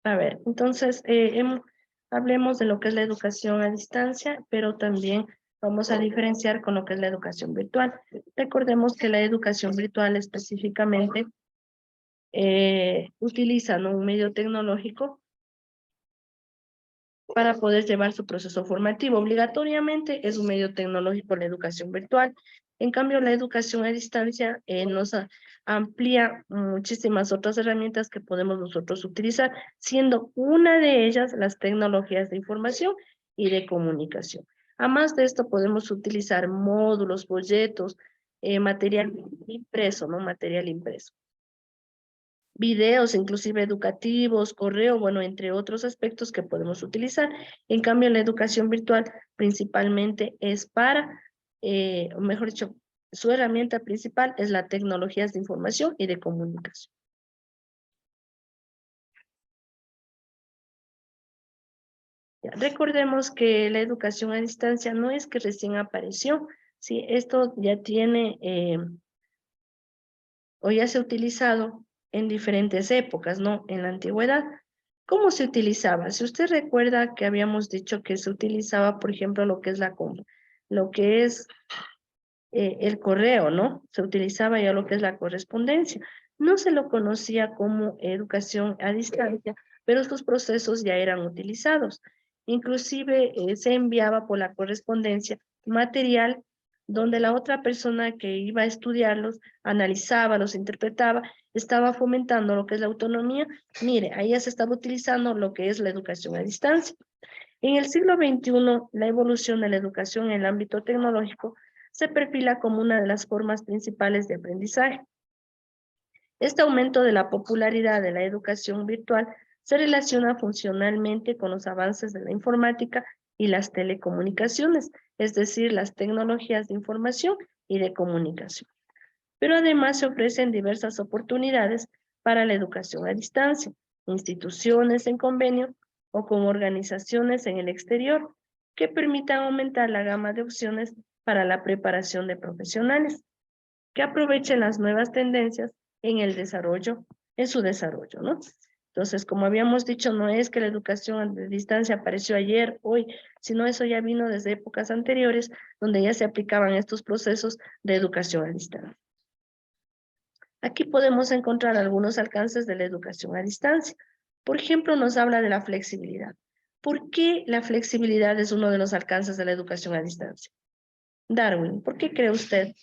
A ver, entonces, hablemos de lo que es la educación a distancia, pero también vamos a diferenciar con lo que es la educación virtual. Recordemos que la educación virtual específicamente utiliza, ¿no?, un medio tecnológico para poder llevar su proceso formativo. Obligatoriamente es un medio tecnológico la educación virtual. En cambio, la educación a distancia amplía muchísimas otras herramientas que podemos nosotros utilizar, siendo una de ellas las tecnologías de información y de comunicación. Además de esto, podemos utilizar módulos, folletos, material impreso, ¿no? Material impreso, videos, inclusive educativos, correo, bueno, entre otros aspectos que podemos utilizar. En cambio, la educación virtual principalmente es para, o mejor dicho, su herramienta principal es las tecnologías de información y de comunicación. Ya, recordemos que la educación a distancia no es que recién apareció, ¿sí? Esto ya tiene o ya se ha utilizado en diferentes épocas, ¿no? En la antigüedad. ¿Cómo se utilizaba? Si usted recuerda que habíamos dicho que se utilizaba, por ejemplo, lo que es lo que es el correo, ¿no? Se utilizaba ya lo que es la correspondencia. No se lo conocía como educación a distancia, pero estos procesos ya eran utilizados. Inclusive se enviaba por la correspondencia material donde la otra persona que iba a estudiarlos analizaba, los interpretaba, estaba fomentando lo que es la autonomía. Mire, ahí ya se estaba utilizando lo que es la educación a distancia. En el siglo XXI, la evolución de la educación en el ámbito tecnológico se perfila como una de las formas principales de aprendizaje. Este aumento de la popularidad de la educación virtual se relaciona funcionalmente con los avances de la informática y las telecomunicaciones, es decir, las tecnologías de información y de comunicación. Pero además se ofrecen diversas oportunidades para la educación a distancia, instituciones en convenio o con organizaciones en el exterior que permitan aumentar la gama de opciones para la preparación de profesionales que aprovechen las nuevas tendencias en el desarrollo, en su desarrollo, ¿no? Entonces, como habíamos dicho, no es que la educación a distancia apareció ayer, hoy, sino eso ya vino desde épocas anteriores, donde ya se aplicaban estos procesos de educación a distancia. Aquí podemos encontrar algunos alcances de la educación a distancia. Por ejemplo, nos habla de la flexibilidad. ¿Por qué la flexibilidad es uno de los alcances de la educación a distancia? Darwin, ¿por qué cree usted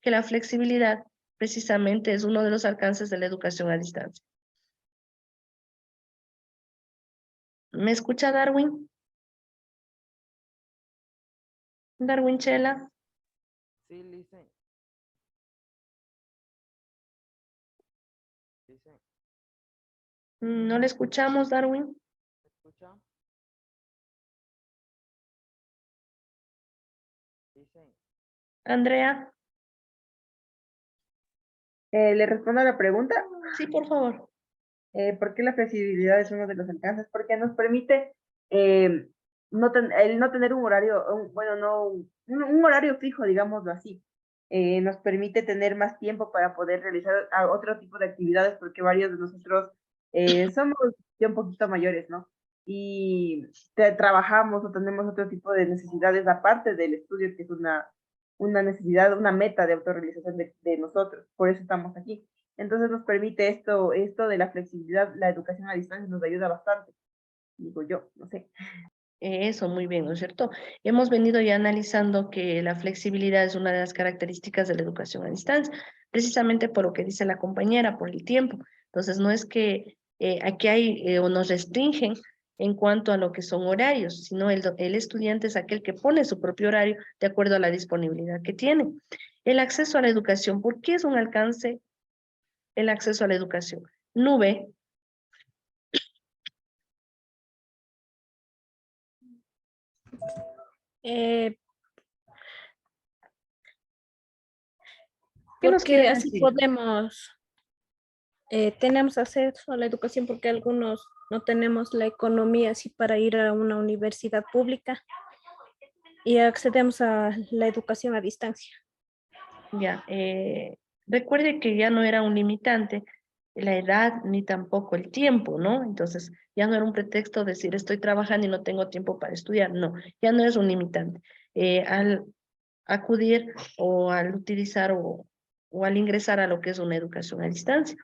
que la flexibilidad precisamente es uno de los alcances de la educación a distancia? ¿Me escucha, Darwin? Darwin Chela. Sí, listen, listen, No le escuchamos, Darwin. ¿me escucha? Listen. Andrea. ¿Le respondo a la pregunta? Sí, por favor. ¿Por qué la flexibilidad es uno de los alcances? Porque nos permite el no tener un horario, bueno, no, un horario fijo, digámoslo así. Nos permite tener más tiempo para poder realizar otro tipo de actividades, porque varios de nosotros somos ya un poquito mayores, ¿no? Y trabajamos o tenemos otro tipo de necesidades aparte del estudio, que es una necesidad, una meta de autorrealización de nosotros. Por eso estamos aquí. Entonces nos permite esto de la flexibilidad, la educación a distancia nos ayuda bastante, digo yo, no sé. Eso, muy bien, ¿no es cierto? Hemos venido ya analizando que la flexibilidad es una de las características de la educación a distancia, precisamente por lo que dice la compañera, por el tiempo. Entonces, no es que aquí hay o nos restringen en cuanto a lo que son horarios, sino el estudiante es aquel que pone su propio horario de acuerdo a la disponibilidad que tiene. El acceso a la educación, ¿por qué es un alcance el acceso a la educación? Nube. Eh, ¿Qué nos porque quieres así decir? podemos, tenemos acceso a la educación porque algunos no tenemos la economía así para ir a una universidad pública y accedemos a la educación a distancia. Ya, recuerde que ya no era un limitante, la edad ni tampoco el tiempo, ¿no? Entonces, ya no era un pretexto decir estoy trabajando y no tengo tiempo para estudiar, no, ya no es un limitante. Al acudir o al utilizar o al ingresar a lo que es una educación a distancia.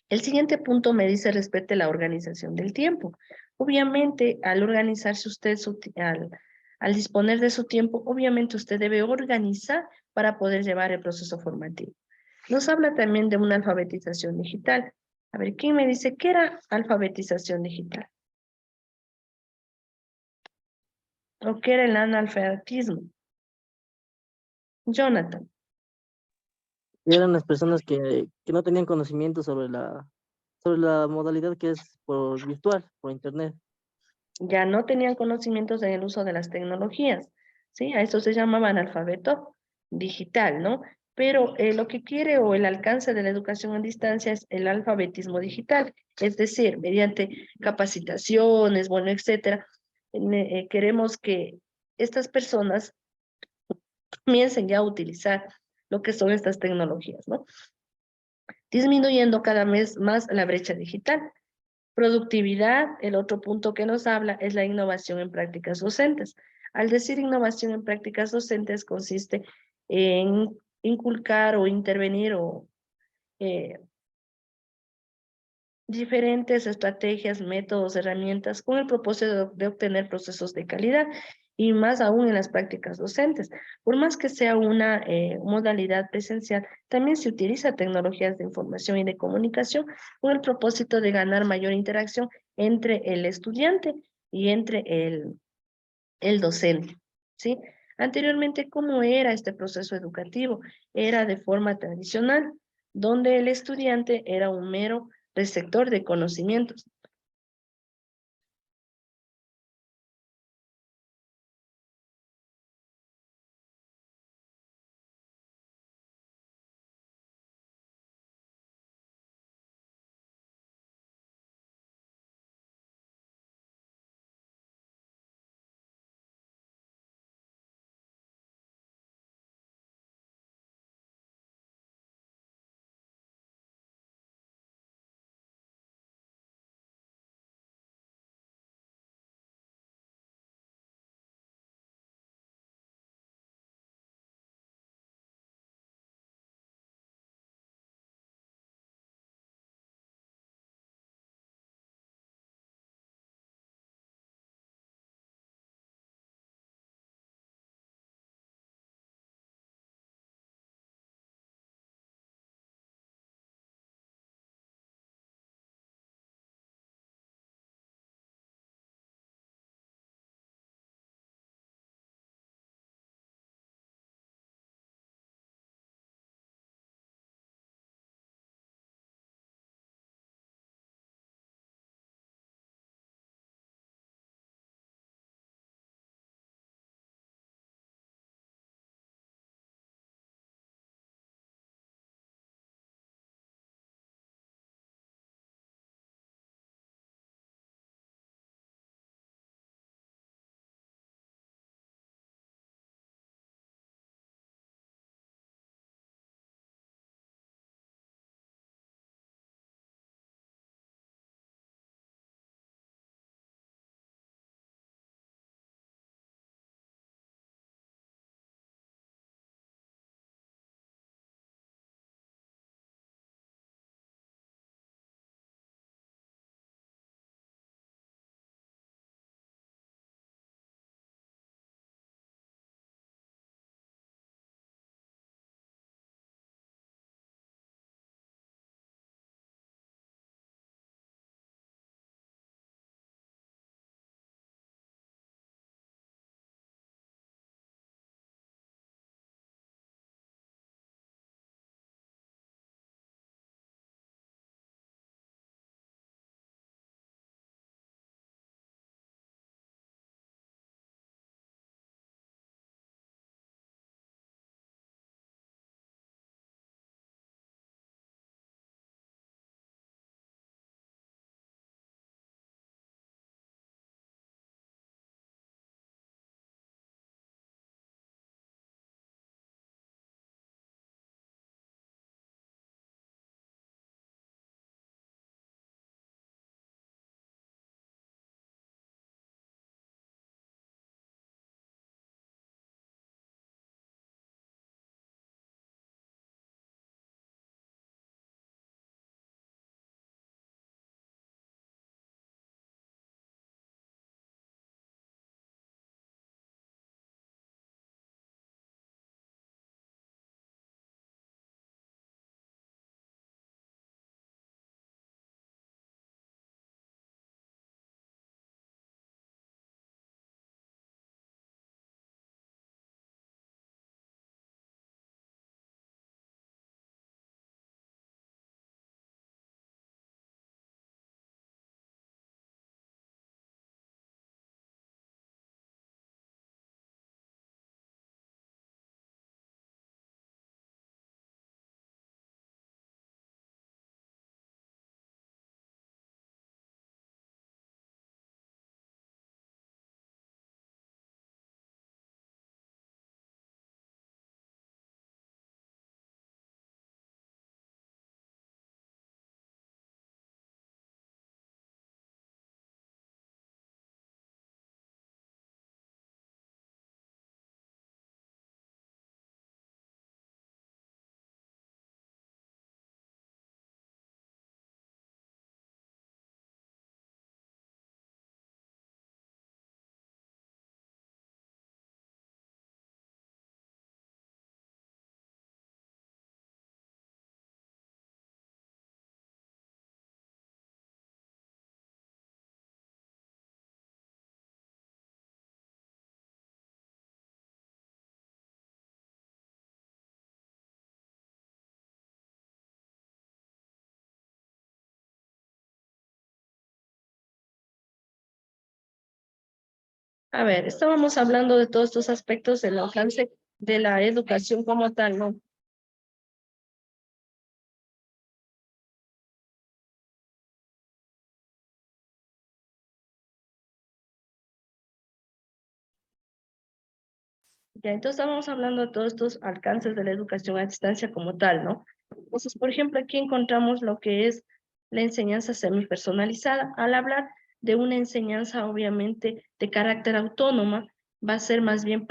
El siguiente punto me dice respecto a la organización del tiempo. Obviamente, al organizarse usted, al disponer de su tiempo, obviamente usted debe organizar para poder llevar el proceso formativo. Nos habla también de una alfabetización digital. A ver, ¿quién me dice qué era alfabetización digital? ¿O qué era el analfabetismo? Jonathan. Eran las personas que no tenían conocimiento sobre la modalidad que es por virtual, por internet. Ya no tenían conocimientos en el uso de las tecnologías, ¿sí? A eso se llamaba analfabeto digital, ¿no? Pero lo que quiere o el alcance de la educación a distancia es el alfabetismo digital, es decir, mediante capacitaciones, bueno, etcétera, queremos que estas personas comiencen ya a utilizar lo que son estas tecnologías, ¿no? Disminuyendo cada vez más la brecha digital. Productividad, el otro punto que nos habla es la innovación en prácticas docentes. Al decir innovación en prácticas docentes consiste en inculcar o intervenir o eh, diferentes estrategias, métodos, herramientas con el propósito de obtener procesos de calidad y más aún en las prácticas docentes. Por más que sea una modalidad presencial, también se utiliza tecnologías de información y de comunicación con el propósito de ganar mayor interacción entre el estudiante y entre el docente, ¿sí? Anteriormente, ¿cómo era este proceso educativo? Era de forma tradicional, donde el estudiante era un mero receptor de conocimientos. A ver, estábamos hablando de todos estos aspectos del alcance de la educación como tal, ¿no? Ya, entonces estábamos hablando de todos estos alcances de la educación a distancia como tal, ¿no? Entonces, por ejemplo, aquí encontramos lo que es la enseñanza semipersonalizada. Al hablar de una enseñanza, obviamente, de carácter autónoma, va a ser más bien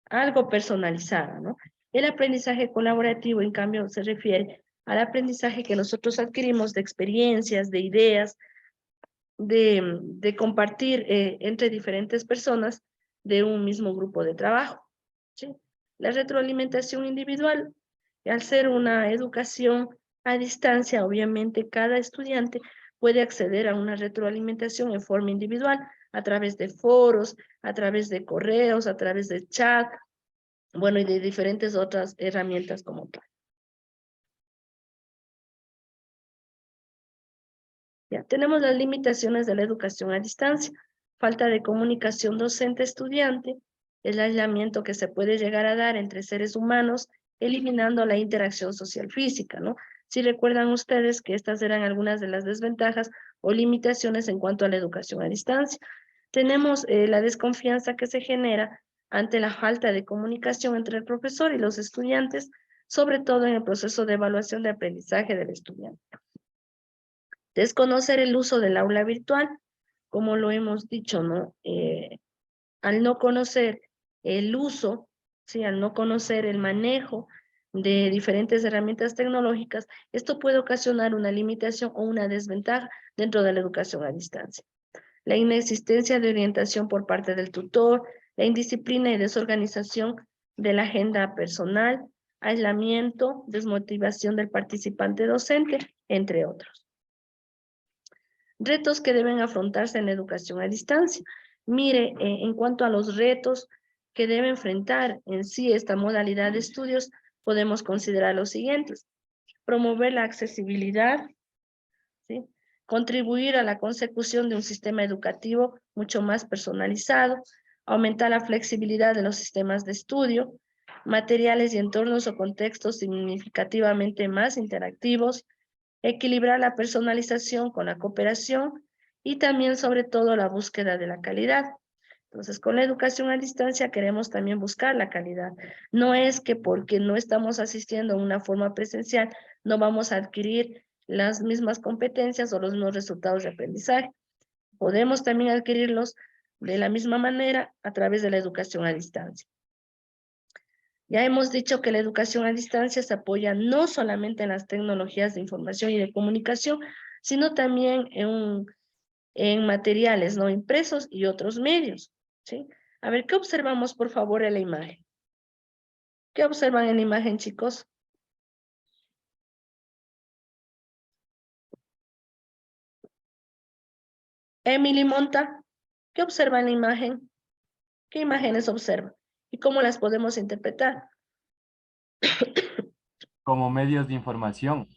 algo personalizada, ¿no? El aprendizaje colaborativo, en cambio, se refiere al aprendizaje que nosotros adquirimos de experiencias, de ideas, de compartir entre diferentes personas de un mismo grupo de trabajo, ¿sí? La retroalimentación individual, al ser una educación a distancia, obviamente cada estudiante puede acceder a una retroalimentación en forma individual a través de foros, a través de correos, a través de chat, bueno, y de diferentes otras herramientas como tal. Ya, tenemos las limitaciones de la educación a distancia, falta de comunicación docente-estudiante, el aislamiento que se puede llegar a dar entre seres humanos, eliminando la interacción social física, ¿no? Si recuerdan ustedes que estas eran algunas de las desventajas o limitaciones en cuanto a la educación a distancia. Tenemos la desconfianza que se genera ante la falta de comunicación entre el profesor y los estudiantes, sobre todo en el proceso de evaluación de aprendizaje del estudiante. Desconocer el uso del aula virtual, como lo hemos dicho, ¿no? Al no conocer el uso, ¿sí? Al no conocer el manejo de diferentes herramientas tecnológicas, esto puede ocasionar una limitación o una desventaja dentro de la educación a distancia. La inexistencia de orientación por parte del tutor, la indisciplina y desorganización de la agenda personal, aislamiento, desmotivación del participante docente, entre otros. Retos que deben afrontarse en la educación a distancia. Mire, en cuanto a los retos que debe enfrentar en sí esta modalidad de estudios, podemos considerar los siguientes. Promover la accesibilidad, ¿sí? Contribuir a la consecución de un sistema educativo mucho más personalizado, aumentar la flexibilidad de los sistemas de estudio, materiales y entornos o contextos significativamente más interactivos, equilibrar la personalización con la cooperación y también sobre todo la búsqueda de la calidad. Entonces, con la educación a distancia queremos también buscar la calidad. No es que porque no estamos asistiendo a una forma presencial, no vamos a adquirir las mismas competencias o los mismos resultados de aprendizaje. Podemos también adquirirlos de la misma manera a través de la educación a distancia. Ya hemos dicho que la educación a distancia se apoya no solamente en las tecnologías de información y de comunicación, sino también en materiales no impresos y otros medios, ¿sí? A ver, ¿qué observamos, por favor, en la imagen? ¿Qué observan en la imagen, chicos? Emily Monta, ¿qué observa en la imagen? ¿Qué imágenes observa? ¿Y cómo las podemos interpretar? Como medios de información.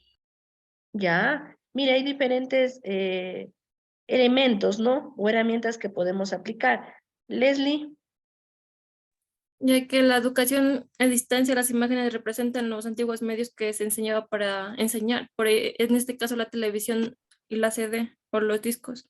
Ya, mira, hay diferentes elementos, ¿no? O herramientas que podemos aplicar. Leslie, Ya que la educación a distancia, las imágenes representan los antiguos medios que se enseñaba para enseñar, en este caso la televisión y la CD o los discos.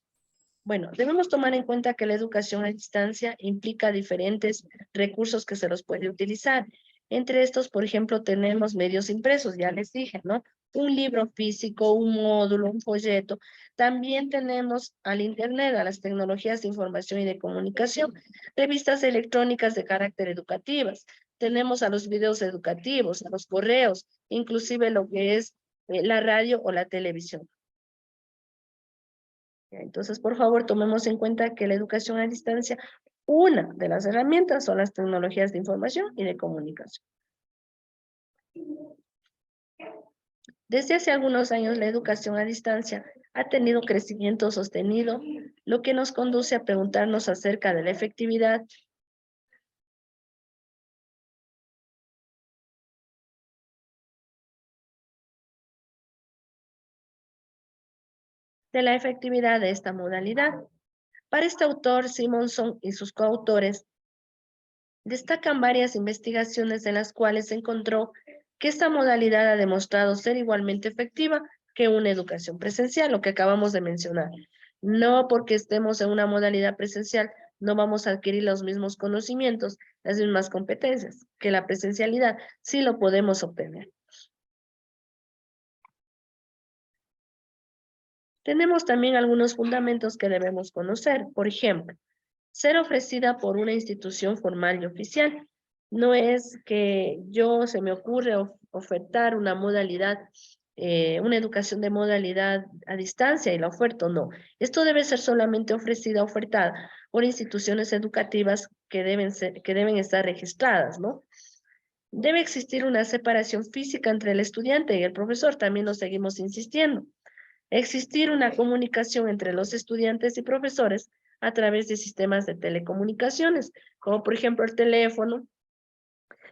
bueno, debemos tomar en cuenta que la educación a distancia implica diferentes recursos que se los puede utilizar. Entre estos, por ejemplo, tenemos medios impresos, ya les dije, ¿no? Un libro físico, un módulo, un folleto. También tenemos al Internet, a las tecnologías de información y de comunicación, revistas electrónicas de carácter educativas. Tenemos a los videos educativos, a los correos, inclusive lo que es la radio o la televisión. Entonces, por favor, tomemos en cuenta que la educación a distancia, una de las herramientas son las tecnologías de información y de comunicación. Desde hace algunos años, la educación a distancia ha tenido crecimiento sostenido, lo que nos conduce a preguntarnos acerca de la efectividad de esta modalidad. Para este autor, Simonson y sus coautores destacan varias investigaciones en las cuales se encontró que esta modalidad ha demostrado ser igualmente efectiva que una educación presencial, lo que acabamos de mencionar. No porque estemos en una modalidad presencial, no vamos a adquirir los mismos conocimientos, las mismas competencias que la presencialidad, sí lo podemos obtener. Tenemos también algunos fundamentos que debemos conocer. Por ejemplo, ser ofrecida por una institución formal y oficial. No es que se me ocurre ofertar una modalidad, una educación de modalidad a distancia y la oferto, no. Esto debe ser solamente ofertada por instituciones educativas que deben estar registradas, ¿no? Debe existir una separación física entre el estudiante y el profesor, también lo seguimos insistiendo. Existir una comunicación entre los estudiantes y profesores a través de sistemas de telecomunicaciones, como por ejemplo el teléfono,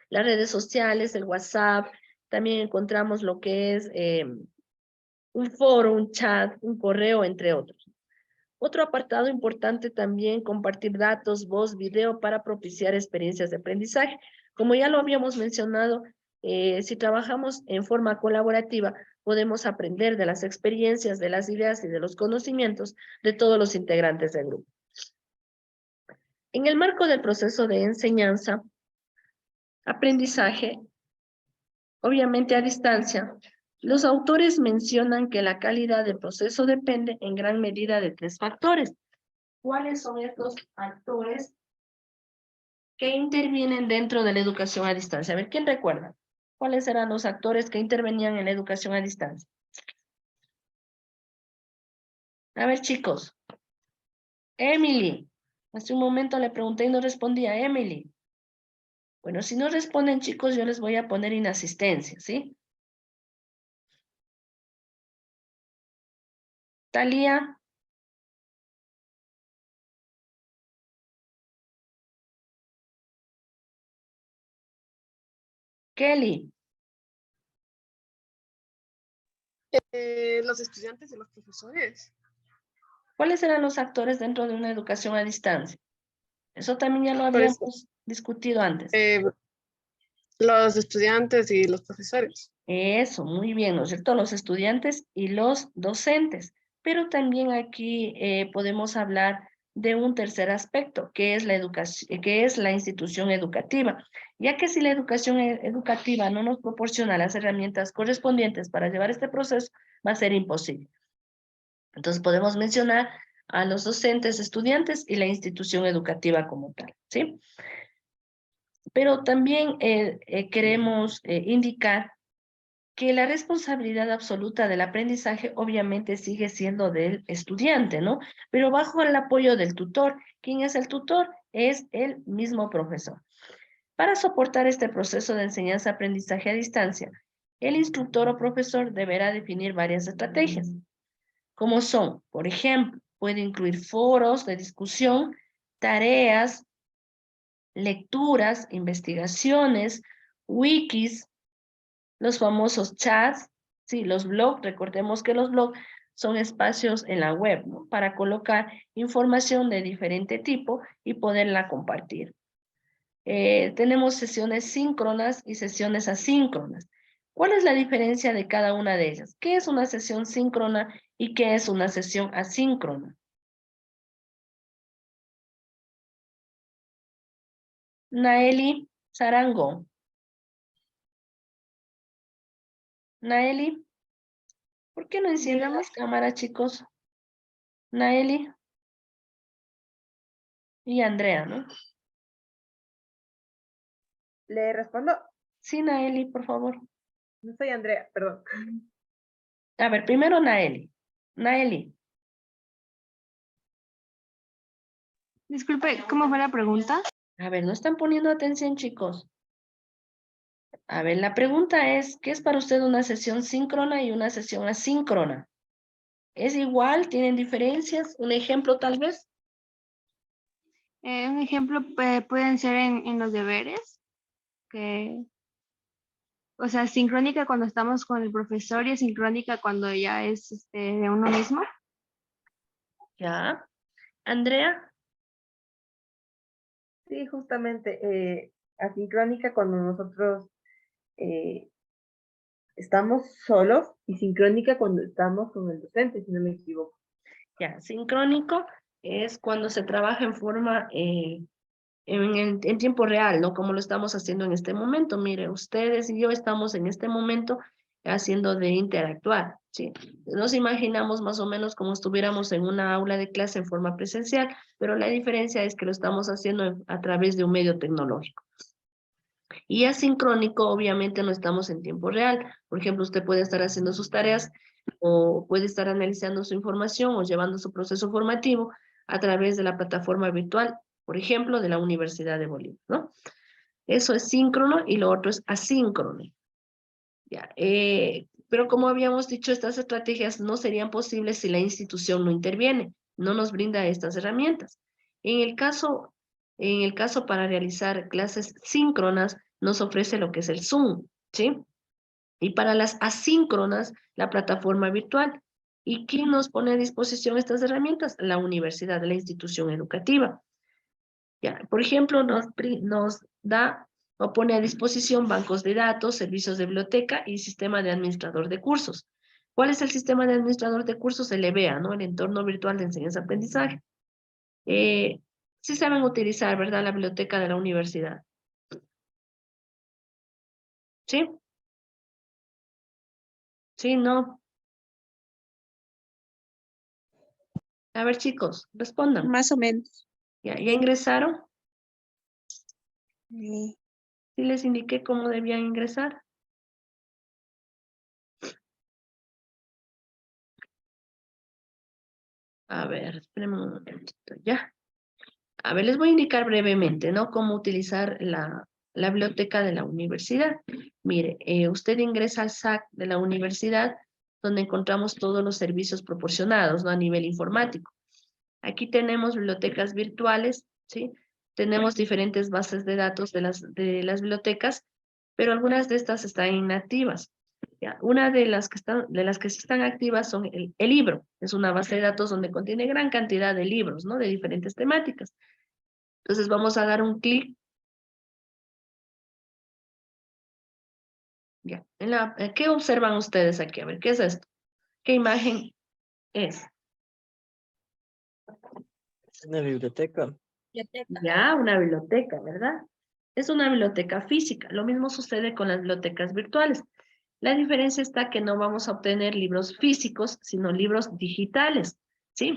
las redes sociales, el WhatsApp. También encontramos lo que es un foro, un chat, un correo, entre otros. Otro apartado importante también, compartir datos, voz, video para propiciar experiencias de aprendizaje. Como ya lo habíamos mencionado, si trabajamos en forma colaborativa, podemos aprender de las experiencias, de las ideas y de los conocimientos de todos los integrantes del grupo. En el marco del proceso de enseñanza, aprendizaje, obviamente a distancia, los autores mencionan que la calidad del proceso depende en gran medida de 3 factores. ¿Cuáles son estos actores que intervienen dentro de la educación a distancia? A ver, ¿quién recuerda? ¿Cuáles eran los actores que intervenían en la educación a distancia? A ver, chicos. Emily. Hace un momento le pregunté y no respondía. Emily. Bueno, si no responden, chicos, yo les voy a poner inasistencia, ¿sí? Talía. Kelly. Los estudiantes y los profesores. ¿Cuáles eran los actores dentro de una educación a distancia? Eso también ya lo Por eso, habíamos discutido antes. los estudiantes y los profesores. Eso, muy bien, ¿no es cierto? Los estudiantes y los docentes. Pero también aquí podemos hablar de un tercer aspecto, que es la educación, que es la institución educativa, ya que si la educación educativa no nos proporciona las herramientas correspondientes para llevar este proceso, va a ser imposible. Entonces podemos mencionar a los docentes, estudiantes y la institución educativa como tal, ¿sí? Pero también queremos indicar que la responsabilidad absoluta del aprendizaje obviamente sigue siendo del estudiante, ¿no? Pero bajo el apoyo del tutor. ¿Quién es el tutor? Es el mismo profesor. Para soportar este proceso de enseñanza-aprendizaje a distancia, el instructor o profesor deberá definir varias estrategias, como son, por ejemplo, puede incluir foros de discusión, tareas, lecturas, investigaciones, wikis, los famosos chats, sí, los blogs. Recordemos que los blogs son espacios en la web, ¿no? Para colocar información de diferente tipo y poderla compartir. Tenemos sesiones síncronas y sesiones asíncronas. ¿Cuál es la diferencia de cada una de ellas? ¿Qué es una sesión síncrona y qué es una sesión asíncrona? Naeli Sarango. Naeli, ¿por qué no encienden las cámaras, chicos? Naeli y Andrea, ¿no? ¿Le respondo? Sí, Naeli, por favor. No soy Andrea, perdón. A ver, primero Naeli. Naeli, Disculpe, ¿cómo fue la pregunta? a ver, no están poniendo atención, chicos. A ver, la pregunta es, ¿qué es para usted una sesión síncrona y una sesión asíncrona? ¿Es igual? ¿Tienen diferencias? ¿Un ejemplo tal vez? Un ejemplo pueden ser en los deberes, que, o sea, sincrónica cuando estamos con el profesor y asincrónica cuando ya es de uno mismo. Ya. Andrea, Sí, justamente, asincrónica cuando nosotros estamos solos y sincrónica cuando estamos con el docente, si no me equivoco. ya, sincrónico es cuando se trabaja en forma, en tiempo real, ¿no? Como lo estamos haciendo en este momento. Mire, ustedes y yo estamos en este momento haciendo de interactuar, ¿sí? Nos imaginamos más o menos como estuviéramos en una aula de clase en forma presencial, pero la diferencia es que lo estamos haciendo a través de un medio tecnológico. Y asincrónico, obviamente, no estamos en tiempo real. Por ejemplo, usted puede estar haciendo sus tareas o puede estar analizando su información o llevando su proceso formativo a través de la plataforma virtual, por ejemplo, de la Universidad de Bolivia, ¿no? Eso es síncrono y lo otro es asíncrono. Ya, pero como habíamos dicho, estas estrategias no serían posibles si la institución no interviene, no nos brinda estas herramientas. En el caso para realizar clases síncronas, nos ofrece lo que es el Zoom, ¿sí? Y para las asíncronas, la plataforma virtual. ¿Y quién nos pone a disposición estas herramientas? La universidad, la institución educativa. Ya, por ejemplo, nos da o pone a disposición bancos de datos, servicios de biblioteca y sistema de administrador de cursos. ¿Cuál es el sistema de administrador de cursos? El EBEA, ¿no? El entorno virtual de enseñanza-aprendizaje. Sí saben utilizar, ¿verdad? La biblioteca de la universidad. ¿Sí? ¿Sí? ¿No? A ver, chicos, respondan. Más o menos. ¿Ya ingresaron? Sí. ¿Sí les indiqué cómo debían ingresar? A ver, espérenme un momentito, ya. A ver, les voy a indicar brevemente, ¿no? Cómo utilizar la biblioteca de la universidad. Mire, usted ingresa al SAC de la universidad, donde encontramos todos los servicios proporcionados, ¿no? A nivel informático. Aquí tenemos bibliotecas virtuales, ¿sí? Tenemos diferentes bases de datos de las bibliotecas, pero algunas de estas están inactivas. ¿Ya? Una de las que sí están activas son el libro. Es una base de datos donde contiene gran cantidad de libros, ¿no? De diferentes temáticas. Entonces vamos a dar un clic. Ya. ¿Qué observan ustedes aquí? A ver, ¿qué es esto? ¿Qué imagen es? Una biblioteca. Ya, una biblioteca, ¿verdad? Es una biblioteca física. Lo mismo sucede con las bibliotecas virtuales. La diferencia está que no vamos a obtener libros físicos, sino libros digitales, ¿sí?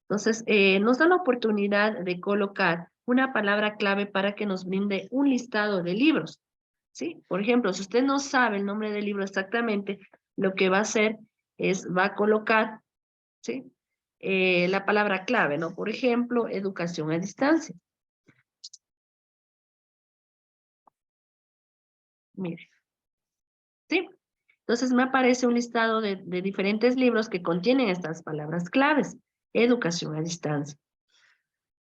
Entonces, nos da la oportunidad de colocar una palabra clave para que nos brinde un listado de libros, ¿sí? Por ejemplo, si usted no sabe el nombre del libro exactamente, lo que va a hacer es, va a colocar, ¿sí? La palabra clave, ¿no? Por ejemplo, educación a distancia. Mire, ¿sí? Entonces me aparece un listado de diferentes libros que contienen estas palabras claves. Educación a distancia.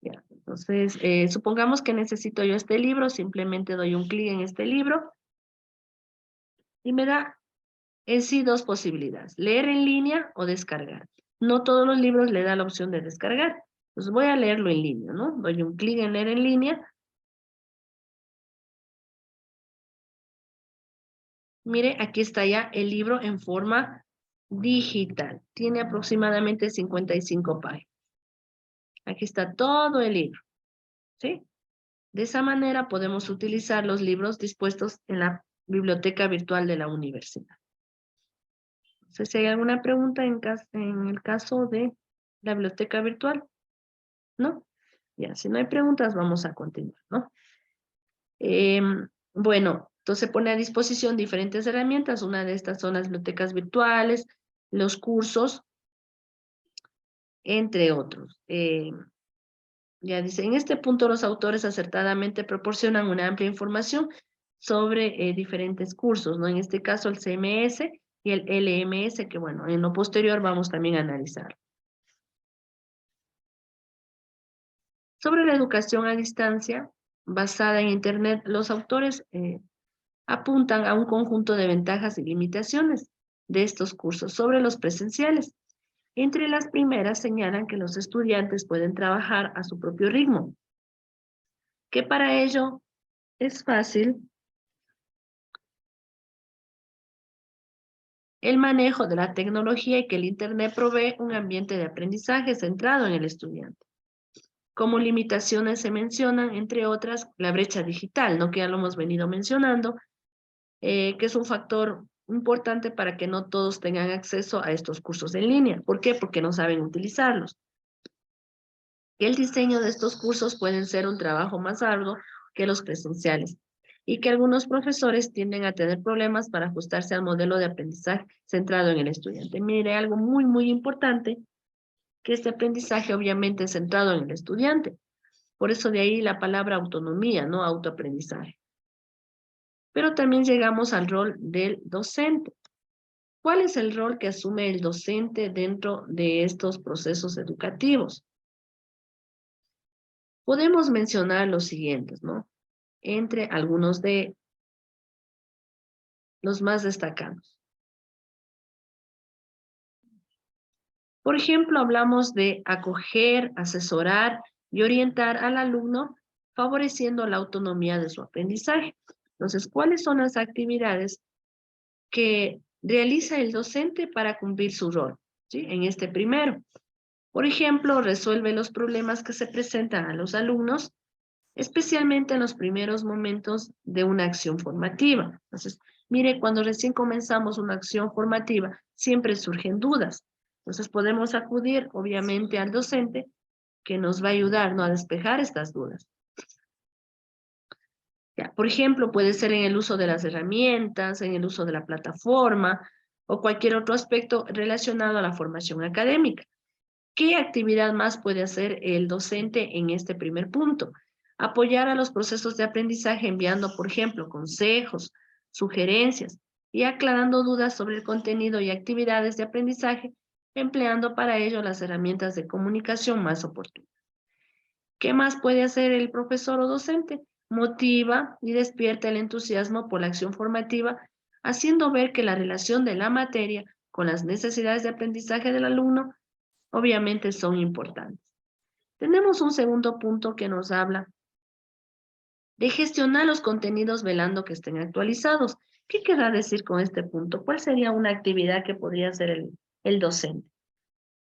Ya, entonces, supongamos que necesito yo este libro, simplemente doy un clic en este libro y me da en sí dos posibilidades, leer en línea o descargar. No todos los libros le da la opción de descargar. Entonces voy a leerlo en línea, ¿no? Doy un clic en leer en línea. Mire, aquí está ya el libro en forma digital. Tiene aproximadamente 55 páginas. Aquí está todo el libro, ¿sí? De esa manera podemos utilizar los libros dispuestos en la biblioteca virtual de la universidad. No sé si hay alguna pregunta en el caso de la biblioteca virtual. ¿No? Ya, si no hay preguntas, vamos a continuar, ¿no? Bueno, entonces pone a disposición diferentes herramientas. Una de estas son las bibliotecas virtuales, los cursos, entre otros. Ya dice, en este punto los autores acertadamente proporcionan una amplia información sobre diferentes cursos, ¿no? En este caso el CMS y el LMS, que bueno, en lo posterior vamos también a analizar. Sobre la educación a distancia, basada en Internet, los autores apuntan a un conjunto de ventajas y limitaciones de estos cursos sobre los presenciales. Entre las primeras señalan que los estudiantes pueden trabajar a su propio ritmo, que para ello es fácil el manejo de la tecnología y que el Internet provee un ambiente de aprendizaje centrado en el estudiante. Como limitaciones se mencionan, entre otras, la brecha digital, ¿no? Que ya lo hemos venido mencionando, que es un factor importante para que no todos tengan acceso a estos cursos en línea. ¿Por qué? Porque no saben utilizarlos. El diseño de estos cursos pueden ser un trabajo más arduo que los presenciales y que algunos profesores tienden a tener problemas para ajustarse al modelo de aprendizaje centrado en el estudiante. Mire, algo muy, muy importante, que este aprendizaje obviamente es centrado en el estudiante. Por eso de ahí la palabra autonomía, ¿no? Autoaprendizaje. Pero también llegamos al rol del docente. ¿Cuál es el rol que asume el docente dentro de estos procesos educativos? Podemos mencionar los siguientes, ¿no? Entre algunos de los más destacados. Por ejemplo, hablamos de acoger, asesorar y orientar al alumno, favoreciendo la autonomía de su aprendizaje. Entonces, ¿cuáles son las actividades que realiza el docente para cumplir su rol? ¿Sí? En este primero. Por ejemplo, resuelve los problemas que se presentan a los alumnos, especialmente en los primeros momentos de una acción formativa. Entonces, mire, cuando recién comenzamos una acción formativa, siempre surgen dudas. Entonces, podemos acudir, obviamente, al docente que nos va a ayudar, ¿no? A despejar estas dudas. Ya, por ejemplo, puede ser en el uso de las herramientas, en el uso de la plataforma o cualquier otro aspecto relacionado a la formación académica. ¿Qué actividad más puede hacer el docente en este primer punto? Apoyar a los procesos de aprendizaje enviando, por ejemplo, consejos, sugerencias y aclarando dudas sobre el contenido y actividades de aprendizaje, empleando para ello las herramientas de comunicación más oportunas. ¿Qué más puede hacer el profesor o docente? Motiva y despierta el entusiasmo por la acción formativa, haciendo ver que la relación de la materia con las necesidades de aprendizaje del alumno obviamente son importantes. Tenemos un segundo punto que nos habla de gestionar los contenidos velando que estén actualizados. ¿Qué querrá decir con este punto? ¿Cuál sería una actividad que podría hacer el docente?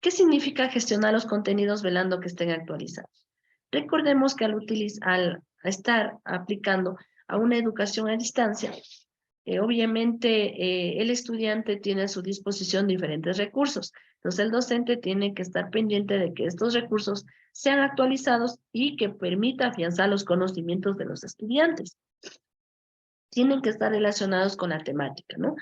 ¿Qué significa gestionar los contenidos velando que estén actualizados? Recordemos que al estar aplicando a una educación a distancia, obviamente el estudiante tiene a su disposición diferentes recursos. Entonces el docente tiene que estar pendiente de que estos recursos sean actualizados y que permita afianzar los conocimientos de los estudiantes. Tienen que estar relacionados con la temática, ¿no?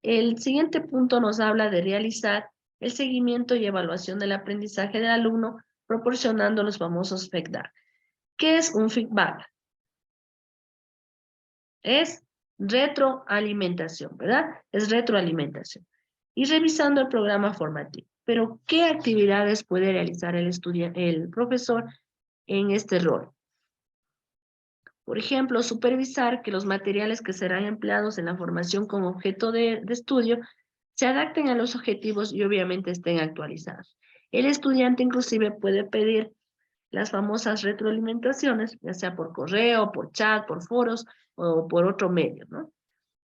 El siguiente punto nos habla de realizar el seguimiento y evaluación del aprendizaje del alumno, proporcionando los famosos feedback. ¿Qué es un feedback? Es retroalimentación, ¿verdad? Es retroalimentación. Y revisando el programa formativo. Pero, ¿qué actividades puede realizar el profesor en este rol? Por ejemplo, supervisar que los materiales que serán empleados en la formación como objeto de estudio se adapten a los objetivos y obviamente estén actualizados. El estudiante inclusive puede pedir las famosas retroalimentaciones, ya sea por correo, por chat, por foros o por otro medio, ¿no?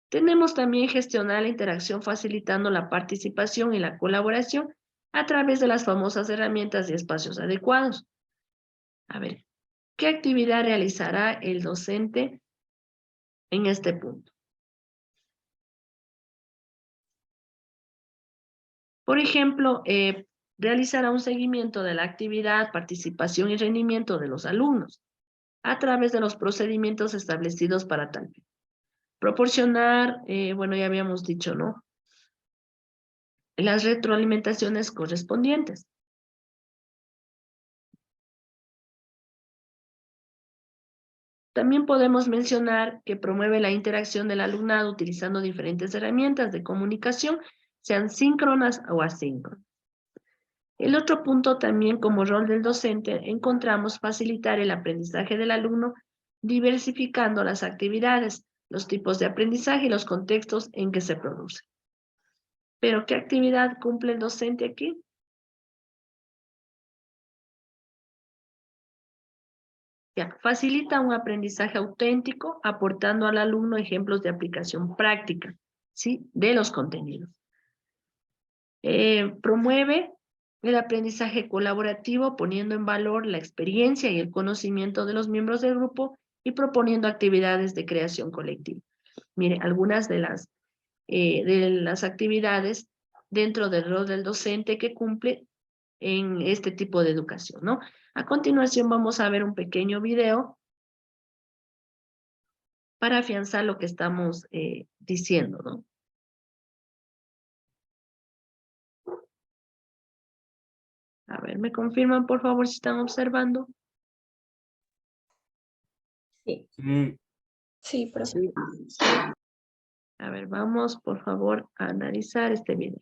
Tenemos también gestionar la interacción facilitando la participación y la colaboración a través de las famosas herramientas y espacios adecuados. A ver, ¿qué actividad realizará el docente en este punto? Por ejemplo, realizará un seguimiento de la actividad, participación y rendimiento de los alumnos a través de los procedimientos establecidos para tal fin. Proporcionar, bueno, ya habíamos dicho, ¿no? Las retroalimentaciones correspondientes. También podemos mencionar que promueve la interacción del alumnado utilizando diferentes herramientas de comunicación, sean síncronas o asíncronas. El otro punto también como rol del docente encontramos facilitar el aprendizaje del alumno diversificando las actividades, los tipos de aprendizaje y los contextos en que se produce. Pero ¿qué actividad cumple el docente aquí? Ya, facilita un aprendizaje auténtico, aportando al alumno ejemplos de aplicación práctica, ¿sí? De los contenidos. Promueve el aprendizaje colaborativo, poniendo en valor la experiencia y el conocimiento de los miembros del grupo y proponiendo actividades de creación colectiva. Mire, algunas de las actividades dentro del rol del docente que cumple en este tipo de educación, ¿no? A continuación vamos a ver un pequeño video para afianzar lo que estamos diciendo, ¿no? A ver, ¿me confirman por favor si están observando? Sí, Sí, sí, profe. A ver, vamos por favor a analizar este video.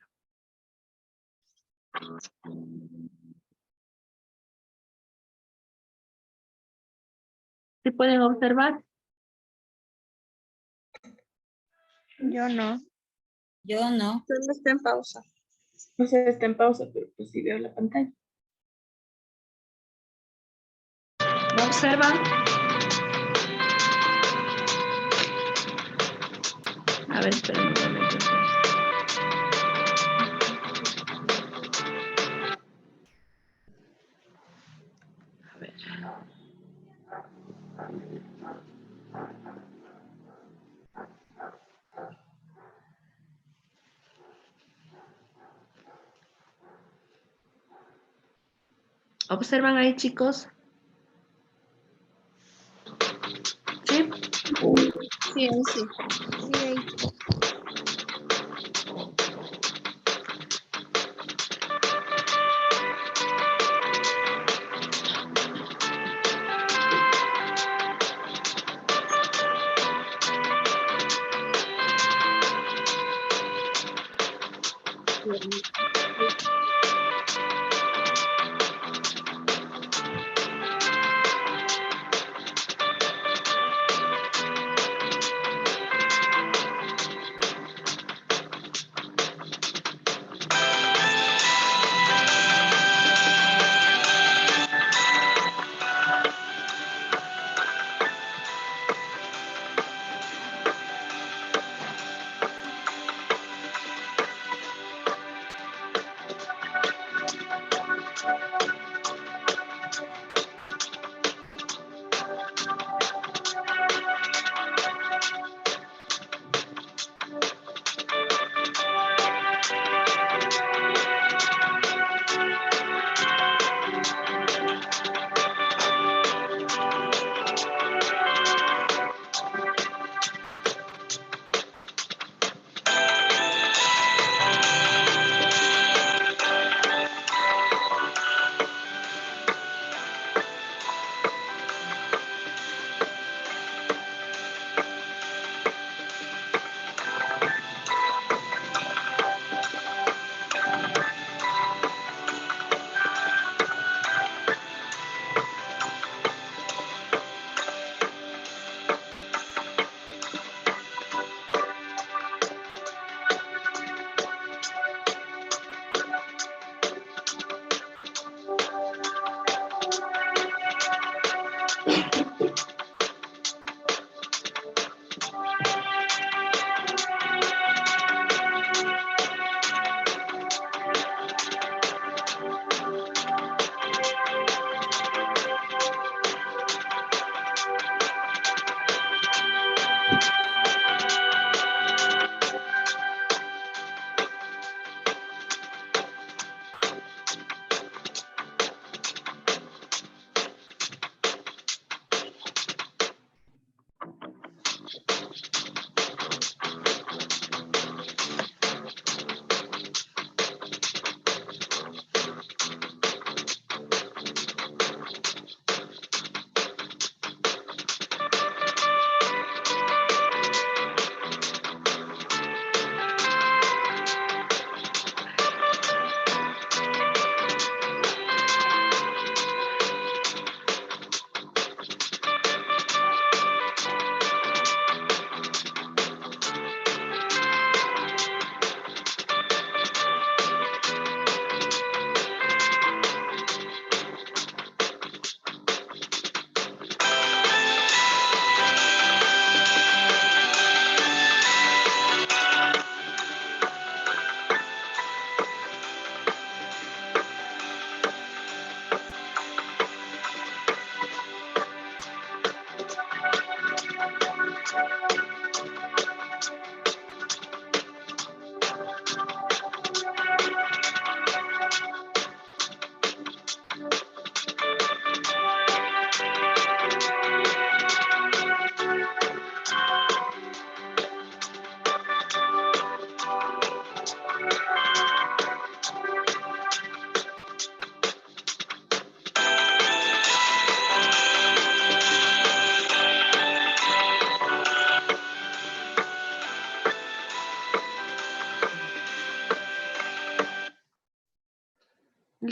¿Sí pueden observar? Yo no. Yo no. Solo está en pausa. No sé, está en pausa, pero pues sí veo la pantalla. ¿Me observan? A ver, esperen un momento. A ver. ¿Observan ahí, chicos? ¿Sí? Sí, sí.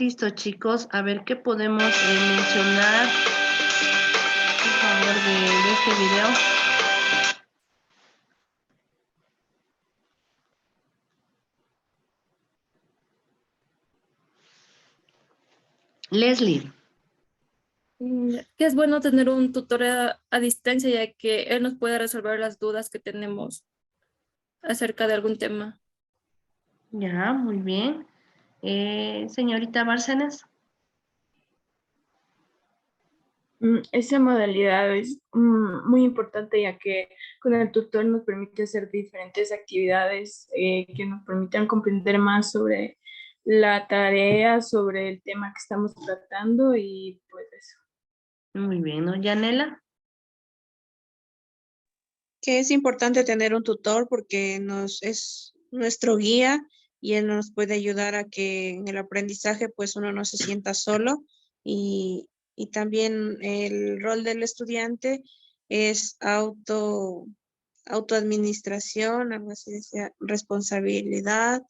Listo, chicos. A ver qué podemos mencionar, por favor, de este video. Leslie. Que es bueno tener un tutor a distancia, ya que él nos puede resolver las dudas que tenemos acerca de algún tema. Ya, muy bien. Señorita Bárcenas. Esa modalidad es muy importante ya que con el tutor nos permite hacer diferentes actividades que nos permitan comprender más sobre la tarea, sobre el tema que estamos tratando y pues eso. Muy bien, ¿no? Yanela. Que es importante tener un tutor porque es nuestro guía y él nos puede ayudar a que en el aprendizaje pues uno no se sienta solo y también el rol del estudiante es autoadministración, algo así decía, responsabilidad,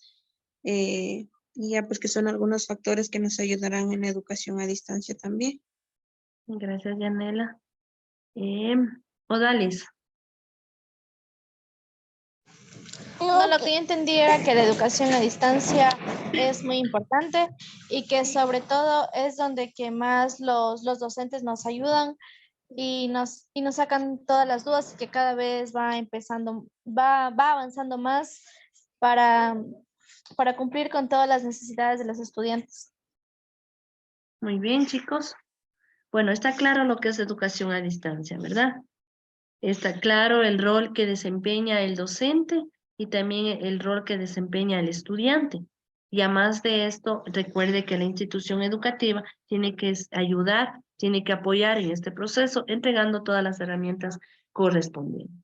y ya pues que son algunos factores que nos ayudarán en la educación a distancia también. Gracias, Yanela. Odalis. No, lo que yo entendí era que la educación a distancia es muy importante y que sobre todo es donde que más los docentes nos ayudan y nos sacan todas las dudas y que cada vez va avanzando más para cumplir con todas las necesidades de los estudiantes. Muy bien, chicos. Bueno, está claro lo que es educación a distancia, ¿verdad? Está claro el rol que desempeña el docente y también el rol que desempeña el estudiante. Y además de esto, recuerde que la institución educativa tiene que ayudar, tiene que apoyar en este proceso, entregando todas las herramientas correspondientes.